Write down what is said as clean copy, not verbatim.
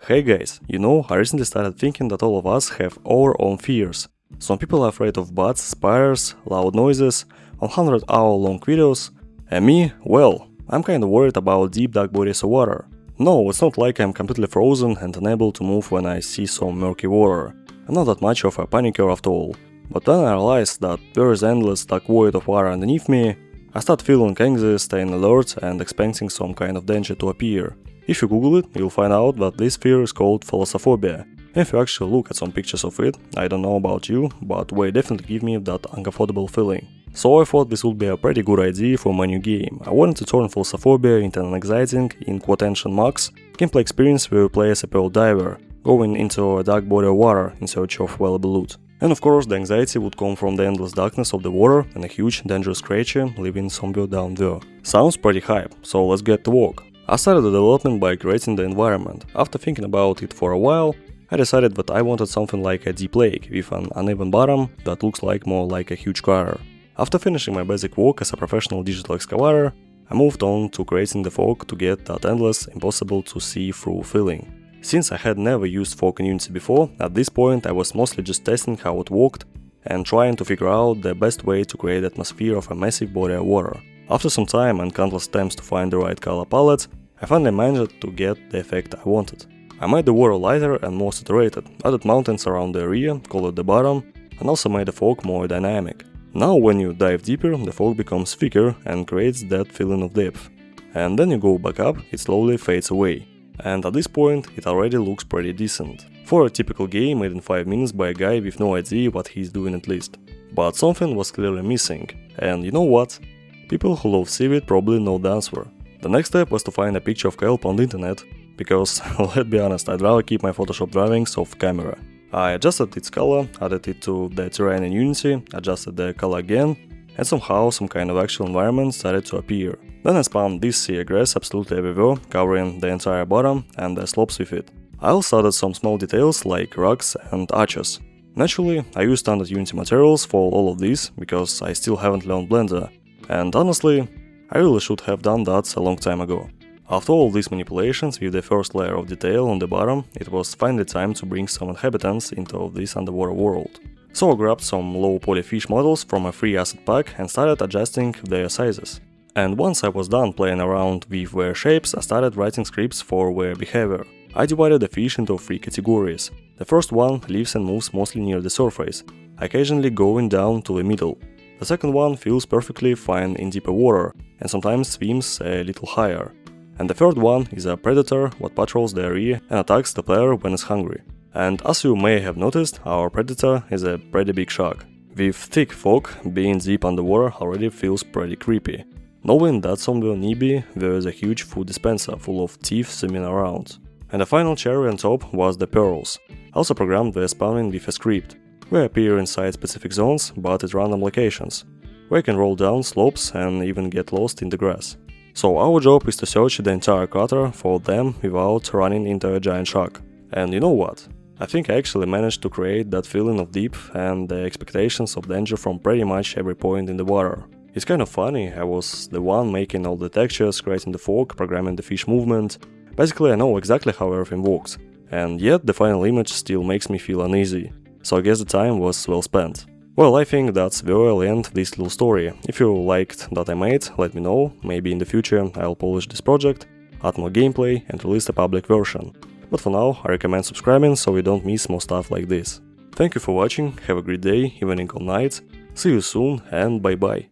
Hey guys, I recently started thinking that all of us have our own fears. Some people are afraid of bats, spiders, loud noises, 100-hour-long videos, and me, well, I'm kinda worried about deep dark bodies of water. No, it's not like I'm completely frozen and unable to move when I see some murky water. I'm not that much of a panicker after all. But then I realized that there is endless dark void of water underneath me. I start feeling anxious, staying alert, and expecting some kind of danger to appear. If you Google it, you'll find out that this fear is called thalassophobia. If you actually look at some pictures of it, I don't know about you, but they definitely give me that uncomfortable feeling. So I thought this would be a pretty good idea for my new game. I wanted to turn thalassophobia into an exciting, in quotation marks, gameplay experience where you play as a pearl diver, going into a dark body of water in search of valuable loot. And of course, the anxiety would come from the endless darkness of the water and a huge, dangerous creature living somewhere down there. Sounds pretty hype, so let's get to work. I started the development by creating the environment. After thinking about it for a while, I decided that I wanted something like a deep lake with an uneven bottom that looks more like a huge crater. After finishing my basic work as a professional digital excavator, I moved on to creating the fog to get that endless, impossible to see through feeling. Since I had never used fog in Unity before, at this point I was mostly just testing how it worked and trying to figure out the best way to create the atmosphere of a massive body of water. After some time and countless attempts to find the right color palette, I finally managed to get the effect I wanted. I made the water lighter and more saturated, added mountains around the area, colored the bottom, and also made the fog more dynamic. Now when you dive deeper, the fog becomes thicker and creates that feeling of depth. And then you go back up, it slowly fades away. And at this point, it already looks pretty decent. For a typical game made in 5 minutes by a guy with no idea what he's doing at least. But something was clearly missing. And you know what? People who love seaweed probably know the answer. The next step was to find a picture of kelp on the internet, because, let's be honest, I'd rather keep my Photoshop drawings off camera. I adjusted its color, added it to the terrain in Unity, adjusted the color again, and somehow some kind of actual environment started to appear. Then I spawned this sea grass absolutely everywhere, covering the entire bottom and the slopes with it. I also added some small details like rocks and arches. Naturally, I used standard Unity materials for all of this, because I still haven't learned Blender, and honestly, I really should have done that a long time ago. After all these manipulations with the first layer of detail on the bottom, it was finally time to bring some inhabitants into this underwater world. So I grabbed some low poly fish models from a free asset pack and started adjusting their sizes. And once I was done playing around with their shapes, I started writing scripts for their behavior. I divided the fish into 3 categories. The first one lives and moves mostly near the surface, occasionally going down to the middle. The second one feels perfectly fine in deeper water and sometimes swims a little higher. And the third one is a predator what patrols the area and attacks the player when it's hungry. And as you may have noticed, our predator is a pretty big shark. With thick fog, being deep underwater already feels pretty creepy. Knowing that somewhere nearby there is a huge food dispenser full of teeth swimming around. And the final cherry on top was the pearls. I also programmed their spawning with a script. They appear inside specific zones, but at random locations. They can roll down slopes and even get lost in the grass. So our job is to search the entire crater for them without running into a giant shark. And you know what? I think I actually managed to create that feeling of deep and the expectations of danger from pretty much every point in the water. It's kind of funny, I was the one making all the textures, creating the fog, programming the fish movement. Basically I know exactly how everything works. And yet the final image still makes me feel uneasy. So I guess the time was well spent. Well, I think that's where I'll end this little story. If you liked that I made, let me know. Maybe in the future I'll polish this project, add more gameplay and release the public version. But for now, I recommend subscribing so you don't miss more stuff like this. Thank you for watching, have a great day, evening or night, see you soon and bye bye.